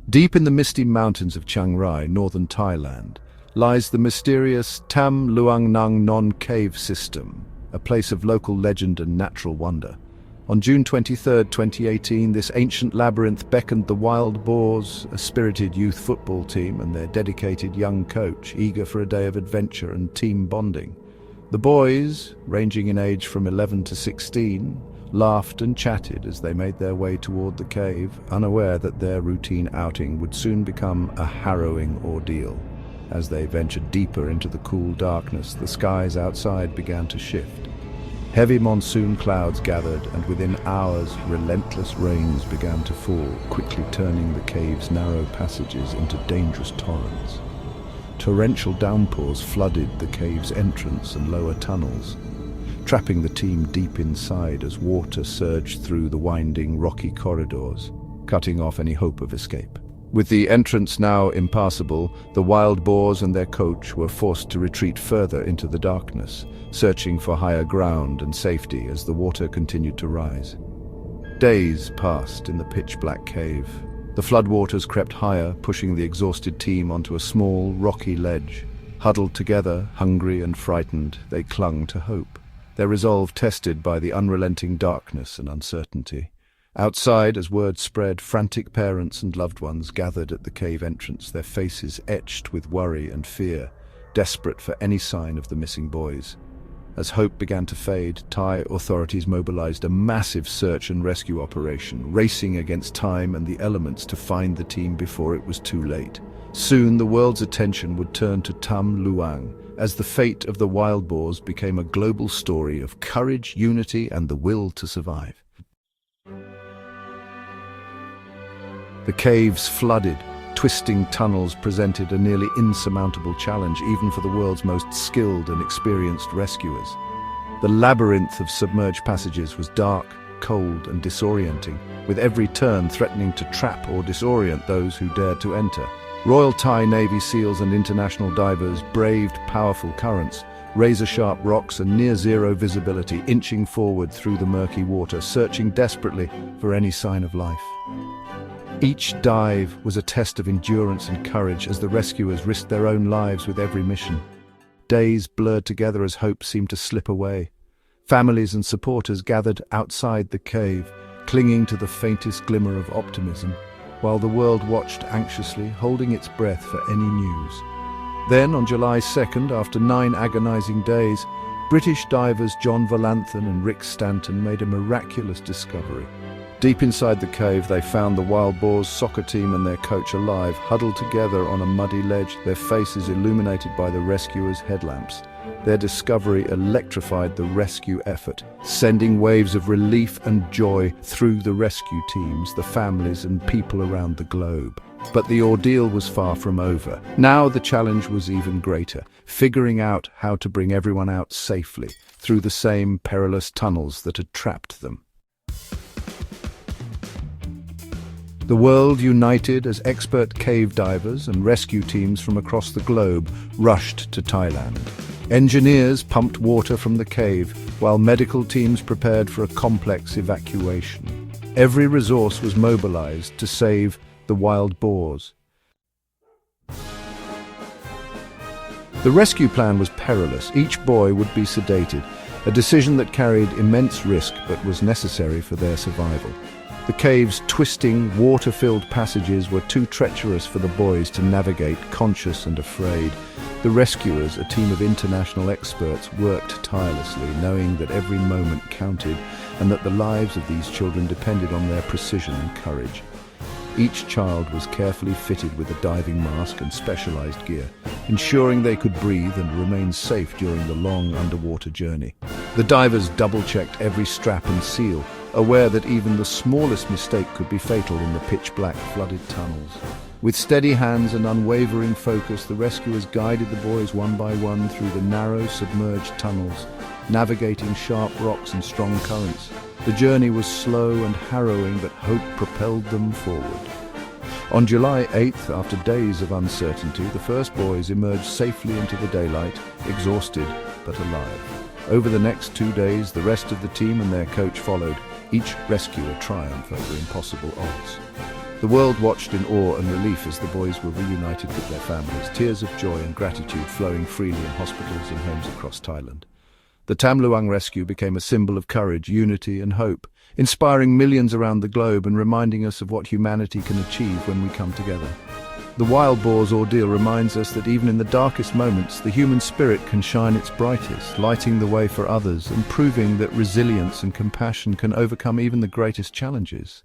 Deep in the misty mountains of Chiang Rai, northern Thailand, lies the mysterious Tham Luang non-cave system, a place of local legend and natural wonder. On June 23, 2018, this ancient labyrinth beckoned the Wild Boars, a spirited youth football team, and their dedicated young coach, eager for a day of adventure and team bonding. The boys, ranging in age from 11 to 16, laughed and chatted as they made their way toward the cave, unaware that their routine outing would soon become a harrowing ordeal. As they ventured deeper into the cool darkness, the skies outside began to shift. Heavy monsoon clouds gathered, and within hours, relentless rains began to fall, quickly turning the cave's narrow passages into dangerous torrents. Torrential downpours flooded the cave's entrance and lower tunnels, trapping the team deep inside as water surged through the winding, rocky corridors, cutting off any hope of escape. With the entrance now impassable, the Wild Boars and their coach were forced to retreat further into the darkness, searching for higher ground and safety as the water continued to rise. Days passed in the pitch-black cave. The floodwaters crept higher, pushing the exhausted team onto a small, rocky ledge. Huddled together, hungry and frightened, they clung to hope, their resolve tested by the unrelenting darkness and uncertainty. Outside, as word spread, frantic parents and loved ones gathered at the cave entrance, their faces etched with worry and fear, desperate for any sign of the missing boys. As hope began to fade, Thai authorities mobilized a massive search and rescue operation, racing against time and the elements to find the team before it was too late. Soon the world's attention would turn to Tham Luang, as the fate of the Wild Boars became a global story of courage, unity, and the will to survive. The caves flooded. Twisting tunnels presented a nearly insurmountable challenge even for the world's most skilled and experienced rescuers. The labyrinth of submerged passages was dark, cold, and disorienting, with every turn threatening to trap or disorient those who dared to enter. Royal Thai Navy SEALs and international divers braved powerful currents, razor-sharp rocks and near-zero visibility, inching forward through the murky water, searching desperately for any sign of life. Each dive was a test of endurance and courage as the rescuers risked their own lives with every mission. Days blurred together as hope seemed to slip away. Families and supporters gathered outside the cave, clinging to the faintest glimmer of optimism, while the world watched anxiously, holding its breath for any news. Then, on July 2nd, after 9 agonizing days, British divers John Volanthen and Richard Stanton made a miraculous discovery. Deep inside the cave, they found the Wild Boars soccer team and their coach alive, huddled together on a muddy ledge, their faces illuminated by the rescuers' headlamps. Their discovery electrified the rescue effort, sending waves of relief and joy through the rescue teams, the families and people around the globe. But the ordeal was far from over. Now the challenge was even greater, figuring out how to bring everyone out safely through the same perilous tunnels that had trapped them. The world united as expert cave divers and rescue teams from across the globe rushed to Thailand. Engineers pumped water from the cave, while medical teams prepared for a complex evacuation. Every resource was mobilized to save the Wild Boars. The rescue plan was perilous. Each boy would be sedated, a decision that carried immense risk but was necessary for their survival. The cave's twisting, water-filled passages were too treacherous for the boys to navigate, conscious and afraid. The rescuers, a team of international experts, worked tirelessly, knowing that every moment counted and that the lives of these children depended on their precision and courage. Each child was carefully fitted with a diving mask and specialized gear, ensuring they could breathe and remain safe during the long underwater journey. The divers double-checked every strap and seal, aware that even the smallest mistake could be fatal in the pitch-black flooded tunnels. With steady hands and unwavering focus, the rescuers guided the boys one by one through the narrow, submerged tunnels, navigating sharp rocks and strong currents. The journey was slow and harrowing, but hope propelled them forward. On July 8th, after days of uncertainty, the first boys emerged safely into the daylight, exhausted but alive. Over the next 2 days, the rest of the team and their coach followed, each rescuer triumph over impossible odds. The world watched in awe and relief as the boys were reunited with their families, tears of joy and gratitude flowing freely in hospitals and homes across Thailand. The Tham Luang rescue became a symbol of courage, unity and hope, inspiring millions around the globe and reminding us of what humanity can achieve when we come together. The wild boar's ordeal reminds us that even in the darkest moments, the human spirit can shine its brightest, lighting the way for others and proving that resilience and compassion can overcome even the greatest challenges.